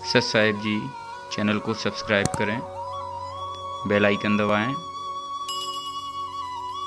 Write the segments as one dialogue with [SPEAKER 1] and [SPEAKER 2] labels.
[SPEAKER 1] सत साहिब जी चैनल को सब्सक्राइब करें, बेल आइकन दबाएं,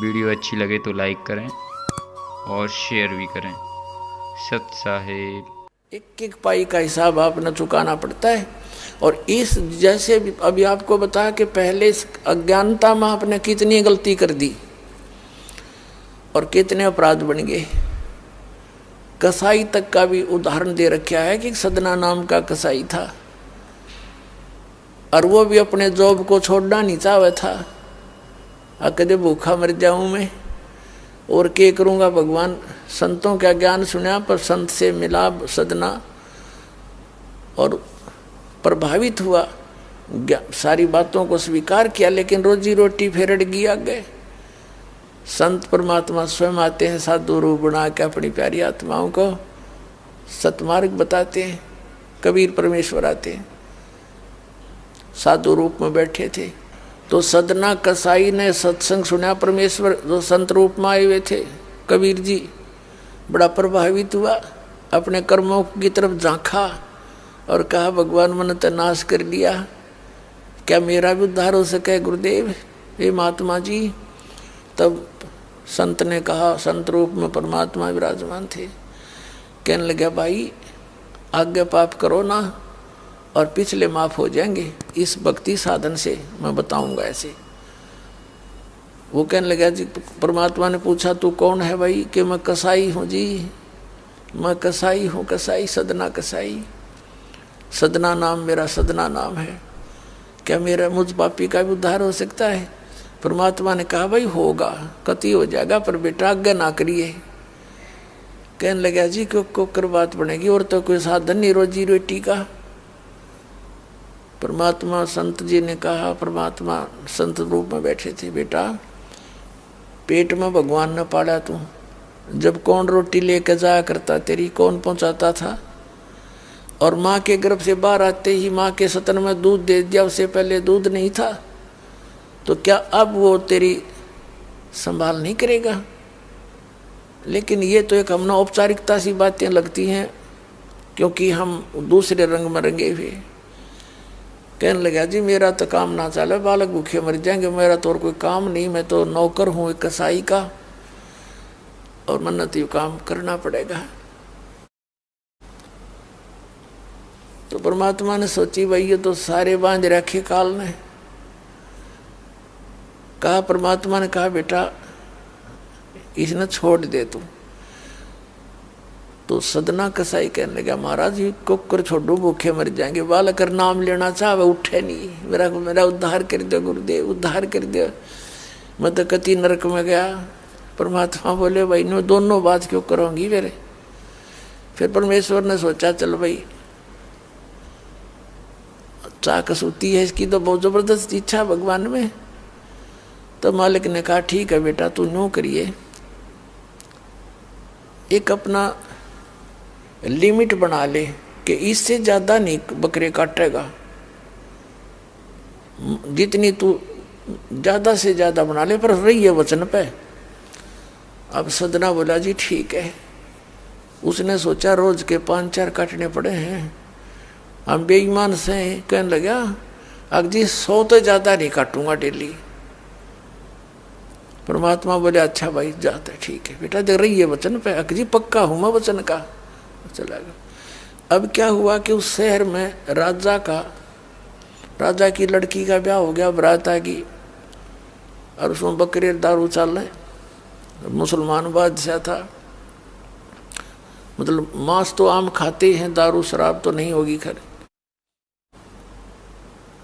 [SPEAKER 1] वीडियो अच्छी लगे तो लाइक करें और शेयर भी करें। सत साहिब।
[SPEAKER 2] एक एक पाई का हिसाब आपने चुकाना पड़ता है। और इस जैसे अभी आपको बताया कि पहले इस अज्ञानता में आपने कितनी गलती कर दी और कितने अपराध बन गए। कसाई तक का भी उदाहरण दे रखा है कि सदना नाम का कसाई था और वो भी अपने जॉब को छोड़ना नहीं चाहता था। कदे भूखा मर जाऊं मैं और क्या करूँगा। भगवान संतों का ज्ञान सुना पर संत से मिला सदना और प्रभावित हुआ, सारी बातों को स्वीकार किया, लेकिन रोजी रोटी फिर अड़ गई आगे। संत परमात्मा स्वयं आते हैं साधु रूप बना के अपनी प्यारी आत्माओं को सतमार्ग बताते हैं। कबीर परमेश्वर आते हैं, साधु रूप में बैठे थे तो सदना कसाई ने सत्संग सुना। परमेश्वर जो संत रूप में आए हुए थे कबीर जी, बड़ा प्रभावित हुआ, अपने कर्मों की तरफ झांका और कहा भगवान मैंने तो नाश कर लिया, क्या मेरा भी उद्धार हो सके गुरुदेव, हे महात्मा जी। तब संत ने कहा, संत रूप में परमात्मा विराजमान थे, कहने लगे भाई आगे पाप करो ना और पिछले माफ हो जाएंगे, इस भक्ति साधन से मैं बताऊंगा ऐसे। वो कहने लगा जी, परमात्मा ने पूछा तू कौन है भाई, कि मैं कसाई हूँ जी, मैं कसाई हूँ, कसाई सदना कसाई, सदना नाम मेरा सदना नाम है, क्या मेरा मुझ पापी का भी उद्धार हो सकता है। परमात्मा ने कहा भाई होगा, कति हो जाएगा, पर बेटा आज्ञा ना करिए। कहने लगा जी क्यों कर बात बनेगी, और तो कोई साधन नहीं रोजी रोटी का। परमात्मा संत जी ने कहा, परमात्मा संत रूप में बैठे थे, बेटा पेट में भगवान ने पाला तू, जब कौन रोटी लेकर जाया करता तेरी, कौन पहुंचाता था, और माँ के गर्भ से बाहर आते ही माँ के सतन में दूध दे दिया, उससे पहले दूध नहीं था, तो क्या अब वो तेरी संभाल नहीं करेगा। लेकिन ये तो एक हमने औपचारिकता सी बातें लगती हैं, क्योंकि हम दूसरे रंग में रंगे हुए। कहने लगा जी मेरा तो काम ना चले, बालक भूखे मर जाएंगे, मेरा तो और कोई काम नहीं, मैं तो नौकर हूँ एक कसाई का और मन्नत यू काम करना पड़ेगा। तो परमात्मा ने सोची भाई ये तो सारे बांध रखे काल ने। कहा, परमात्मा ने कहा बेटा इसने छोड़ दे तू। तो सदना कसाई कहने लगा महाराज जी कुकर छोड़ो, भूखे मर जाएंगे, बालक नाम लेना चाहे उठे नहीं, मेरा उद्धार कर दो गुरुदेव, उद्धार कर दो, मैं तो कति नरक में गया। परमात्मा बोले भाई नो दोनों बात क्यों करोगी मेरे। फिर परमेश्वर ने सोचा चल भाई चाकस होती है इसकी तो बहुत जबरदस्त इच्छा भगवान में। तो मालिक ने कहा ठीक है बेटा तू नो करिए, एक अपना लिमिट बना ले कि इससे ज़्यादा नहीं बकरे काटेगा, जितनी तू ज़्यादा से ज़्यादा बना ले, पर रही है वचन पे। अब सदना बोला जी ठीक है। उसने सोचा रोज के 5-4 काटने पड़े हैं, हम बेईमान से। कहने लगा अब जी 100 तो ज़्यादा नहीं काटूंगा डेली। परमात्मा बोले अच्छा भाई जाता है, ठीक है बेटा देख रही है वचन पे, अकजी पक्का हूँ मैं वचन का। चला गया। अब क्या हुआ कि उस शहर में राजा की लड़की का ब्याह हो गया, बारात आ गई और उसमें बकरे दारू चल रहे। मुसलमान बादशाह था, मतलब मांस तो आम खाते हैं, दारू शराब तो नहीं होगी खैर।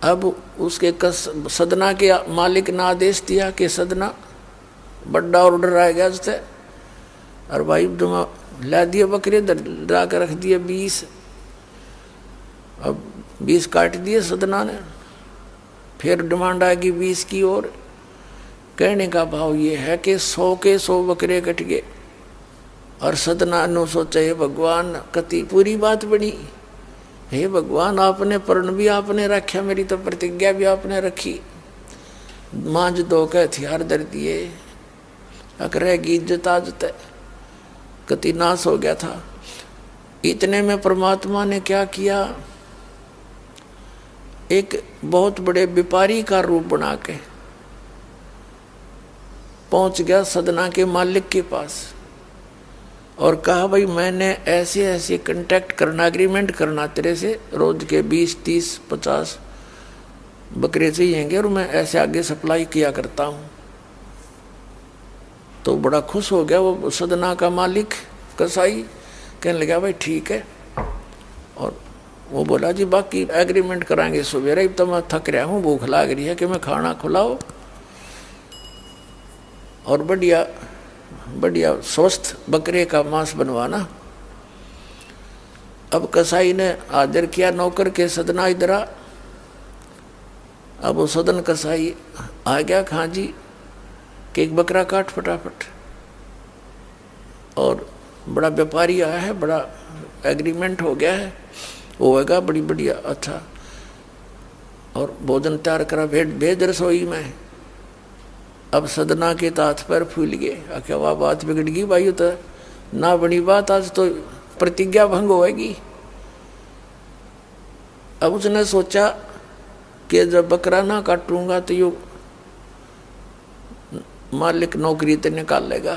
[SPEAKER 2] अब उसके सदना के मालिक ने आदेश दिया कि सदना बड़ा ऑर्डर आएगा उससे, और भाई तुम ला दिए बकरे ला कर रख दिए 20। अब 20 काट दिए सदना ने, फिर डिमांड आएगी 20 की। और कहने का भाव ये है कि 100 के 100 बकरे कट गए। और सदना ने सोचा हे भगवान कति पूरी बात बनी, हे भगवान आपने प्रण भी आपने रखा, मेरी तो प्रतिज्ञा भी आपने रखी, मांझ दो के हथियार धर दिए, रहेगी इज्जत आजत, कति नाश हो गया था। इतने में परमात्मा ने क्या किया, एक बहुत बड़े व्यापारी का रूप बना के पहुंच गया सदना के मालिक के पास और कहा भाई मैंने ऐसे ऐसे कांटेक्ट करना, एग्रीमेंट करना तेरे से, रोज के 20, 30, 50 बकरे चाहिएंगे और मैं ऐसे आगे सप्लाई किया करता हूँ। तो बड़ा खुश हो गया वो सदना का मालिक कसाई, कहने लगा भाई ठीक है। और वो बोला जी बाकी एग्रीमेंट कराएंगे सवेरे, तो मैं थक रहा हूँ, भूख लाग रही है कि मैं खाना खिलाओ और बढ़िया बढ़िया स्वस्थ बकरे का मांस बनवाना। अब कसाई ने आदर किया नौकर के, सदना इधर आ। अब वो सदन कसाई आ गया, खां जी कि एक बकरा काट फटाफट। और बड़ा व्यापारी आया है, बड़ा एग्रीमेंट हो गया है, होगा बड़ी बढ़िया अच्छा। और भोजन तैयार करा, भेज रसोई में। अब सदना के हाथ पैर फूल गए, आखिर वाह बात बिगड़ गई भाई, तो ना बनी बात, आज तो प्रतिज्ञा भंग होएगी। अब उसने सोचा कि जब बकरा ना काटूंगा तो यो मालिक नौकरी तो निकाल लेगा,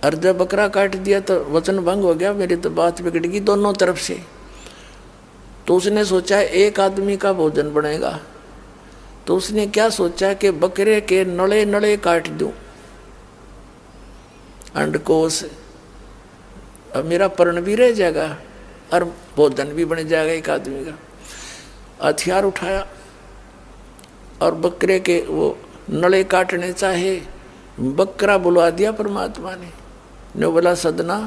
[SPEAKER 2] और जब बकरा काट दिया तो वचन भंग हो गया, मेरी तो बात बिगड़ गई दोनों तरफ से। तो उसने सोचा एक आदमी का भोजन बनेगा, तो उसने क्या सोचा कि बकरे के नड़े नड़े काट दूं, अंडकोश, अब मेरा पर्ण भी रह जाएगा और भोजन भी बन जाएगा एक आदमी का। हथियार उठाया और बकरे के वो नड़े काटने चाहे, बकरा बुलवा दिया परमात्मा ने बोला सदना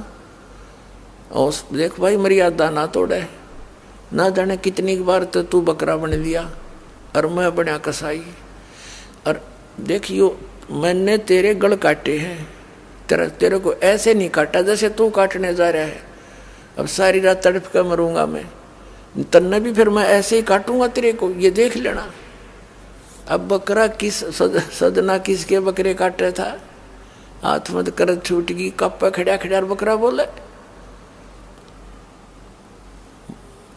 [SPEAKER 2] और देख भाई मर्यादा ना तोड़े, ना जाने कितनी बार तो तू बकरा बन दिया और मैं बना कसाई, और देखियो मैंने तेरे गल काटे हैं, तेरे को ऐसे नहीं काटा जैसे तू काटने जा रहा है। अब सारी रात तड़प कर मरूंगा मैं, तन्ने भी फिर मैं ऐसे ही काटूंगा तेरे को, ये देख लेना। अब बकरा किस सदना किसके बकरे काट रहा था, हाथ मत कर छूट गई, कप्पा खड़ा खड़ा बकरा बोले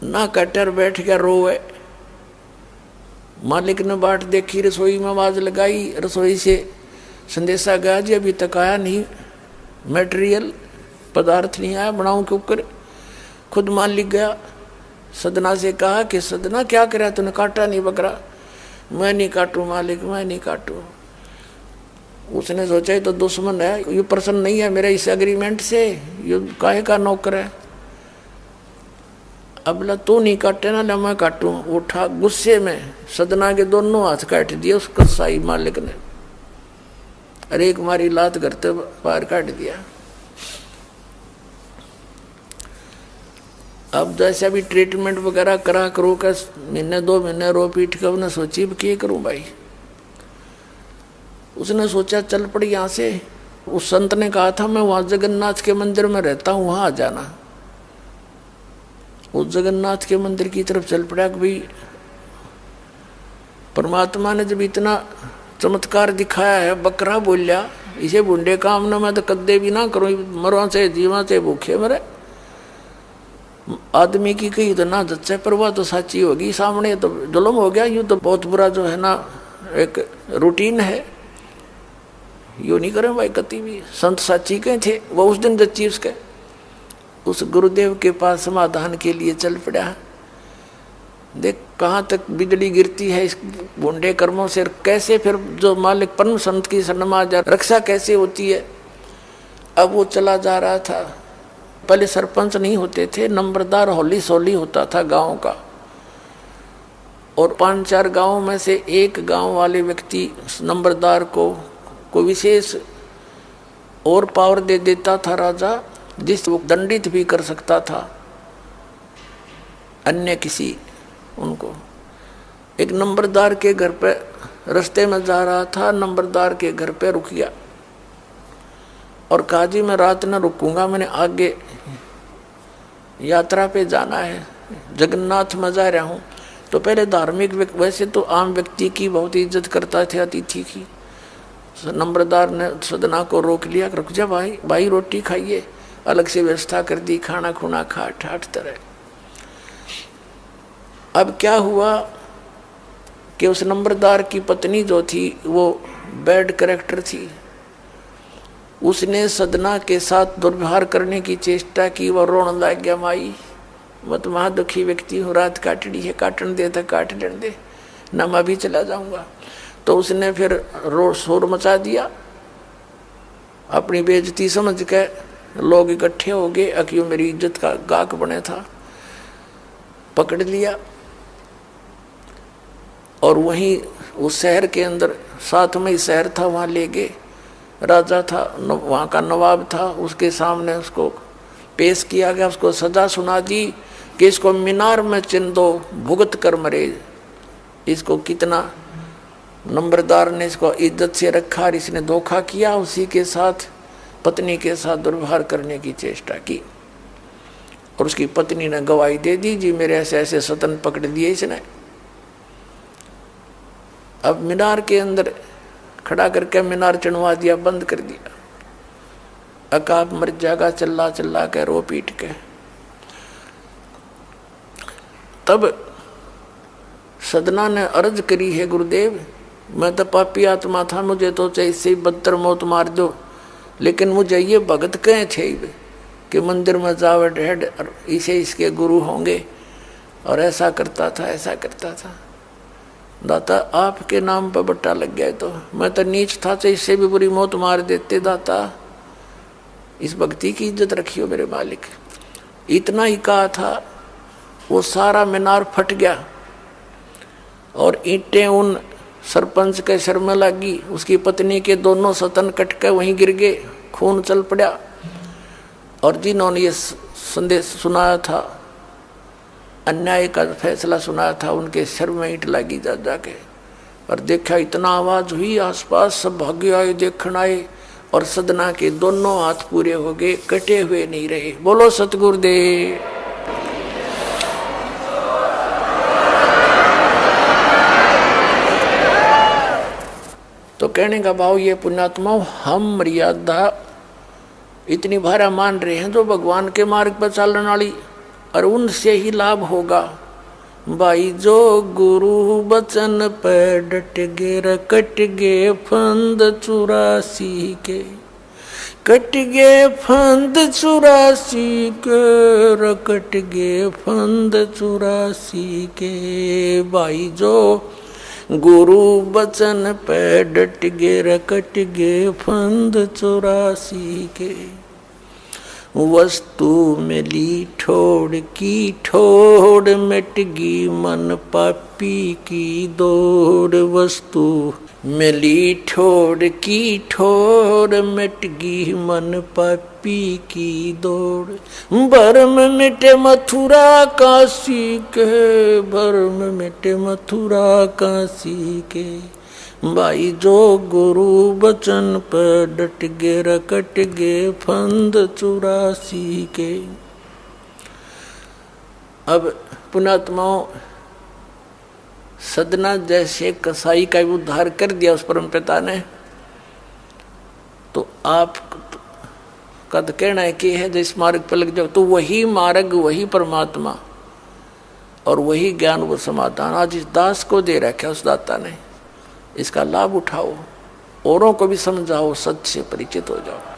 [SPEAKER 2] ना, कटर बैठ गया रोए। मालिक ने बाट देखी, रसोई में आवाज लगाई, रसोई से संदेशा गया जी अभी तक आया नहीं, मटेरियल पदार्थ नहीं आया, बनाऊं क्यों कर। खुद मालिक गया, सदना से कहा कि सदना क्या करा तूने, काटा नहीं बकरा। मैं नहीं काटू मालिक, मैं नहीं काटू। उसने सोचा ये तो दुश्मन है, ये प्रसन्न नहीं है मेरे इस एग्रीमेंट से, ये काहे का नौकर है। अब बोला तू नहीं काटे ना, मैं काटू। उठा गुस्से में सदना के दोनों हाथ काट दिए उस कसाई मालिक ने, अरे एक मारी लात करते पार काट दिया। अब जैसे अभी ट्रीटमेंट वगैरह करा करो का, महीने 2 महीने रो पीट कर उन्हें सोची क्या करूं भाई। उसने सोचा चल पड़ी यहाँ से। उस संत ने कहा था मैं वहां जगन्नाथ के मंदिर में रहता हूँ, वहां आ जाना। उस जगन्नाथ के मंदिर की तरफ चल पड़ा कि भाई परमात्मा ने जब इतना चमत्कार दिखाया है, बकरा बोलिया, इसे बुंडे काम ना मैं तो कदे भी ना करूं, मरवा से जीवा से भूखे मरे। आदमी की कही तो ना जच्चे, पर वह तो सच्ची होगी, सामने तो जुल्म हो गया। यूँ तो बहुत बुरा जो है ना एक रूटीन है, यूँ नहीं करें भाई कति भी। संत साची के थे, वो उस दिन जच्ची उसके उस गुरुदेव के पास समाधान के लिए चल पड़ा। देख कहाँ तक बिजली गिरती है इस बुंडे कर्मों से, कैसे फिर जो मालिक परम संत की शरण में जा रक्षा कैसे होती है। अब वो चला जा रहा था, पहले सरपंच नहीं होते थे, नंबरदार होली सोली होता था गांव का, और 5-4 गांवों में से एक गांव वाले व्यक्ति नंबरदार को कोई विशेष और पावर दे देता था राजा, जिस वो दंडित भी कर सकता था अन्य किसी उनको। एक नंबरदार के घर पे रास्ते में जा रहा था, नंबरदार के घर पे रुक गया और कहा जी मैं रात न रुकूंगा, मैंने आगे यात्रा पे जाना है, जगन्नाथ में जा रहा हूँ। तो पहले धार्मिक वैसे तो आम व्यक्ति की बहुत इज्जत करता थे, अतिथि की। नंबरदार ने सदना को रोक लिया, रुक जा भाई, भाई रोटी खाइए, अलग से व्यवस्था कर दी, खाना खुना खा ठाट तरह। अब क्या हुआ कि उस नंबरदार की पत्नी जो थी वो बैड कैरेक्टर थी, उसने सदना के साथ दुर्व्यवहार करने की चेष्टा की। वह रोने लग गया, माई मैं तो वहाँ दुखी व्यक्ति हूँ, रात काटनी है, काटने दे तो काट लेने दे, ना मैं भी चला जाऊंगा। तो उसने फिर शोर मचा दिया, अपनी बेइज्जती समझ के लोग इकट्ठे हो गए, अक्यों मेरी इज्जत का गाक बने था, पकड़ लिया और वहीं उस शहर के अंदर, साथ में ही शहर था, वहाँ ले गए। राजा था, वहाँ का नवाब था, उसके सामने उसको पेश किया गया, उसको सजा सुना दी कि इसको मीनार में चिन दो, भुगत कर मरे। इसको कितना नंबरदार ने इसको इज्जत से रखा और इसने धोखा किया, उसी के साथ पत्नी के साथ दुर्व्यवहार करने की चेष्टा की। और उसकी पत्नी ने गवाही दे दी, जी मेरे ऐसे ऐसे सतन पकड़ दिए इसने। अब मीनार के अंदर खड़ा करके मीनार चढ़वा दिया, बंद कर दिया। अकाब मर जाएगा चिल्ला चिल्ला के, रो पीट के। तब सदना ने अर्ज करी है, गुरुदेव मैं तो पापी आत्मा था, मुझे तो चाहे इससे बदतर मौत मार दो, लेकिन मुझे ये भगत कहे थे कि मंदिर में जावे ढेड और इसे इसके गुरु होंगे, और ऐसा करता था ऐसा करता था। दाता आपके नाम पर बट्टा लग गया, तो मैं तो नीच था, तो इससे भी बुरी मौत मार देते। दाता इस भक्ति की इज्जत रखियो मेरे मालिक। इतना ही कहा था, वो सारा मीनार फट गया और ईंटें उन सरपंच के सर में लगी। उसकी पत्नी के दोनों सतन कट के वहीं गिर गए, खून चल पड़ा। और जिन्होंने ये संदेश सुनाया था, अन्याय का फैसला सुनाया था, उनके सर में ईंट लगी जा जाके। और देखा इतना आवाज हुई, आसपास सब भागे आए, देखण आए, और सदना के दोनों हाथ पूरे हो गए, कटे हुए नहीं रहे। बोलो सतगुरुदेव। तो कहने का भाव ये पुण्यात्माओं, हम मर्यादा इतनी भारा मान रहे हैं जो भगवान के मार्ग पर चलने वाली, और उनसे ही लाभ होगा। भाई जो गुरु बचन पे डट गे, कट गे फंद 84 के, कट गे फंद 84 के, कट गे फंद 84 के। भाई जो गुरु बचन पे डट गे, कट गे फंद 84 के। वस्तु मिली ठोड़ की ठोड़, मिटगी मन पापी की दौड़। वस्तु मिली ठोड़ की ठोड़, मिटगी मन पापी की दौड़। भरम मिटे मथुरा काशी के, भरम मिटे मथुरा काशी के। भाई जो गुरु बचन पर डट गे, कट गे फंद 84 के। अब पुण्यात्माओं, सदना जैसे कसाई का उद्धार कर दिया उस परम पिता ने, तो आप का तो कहना है कि है जिस मार्ग पर लग जाओ, तो वही मार्ग, वही परमात्मा और वही ज्ञान, वो समाधान आज इस दास को दे रखा उस दाता ने। इसका लाभ उठाओ, औरों को भी समझाओ, सच से परिचित हो जाओ।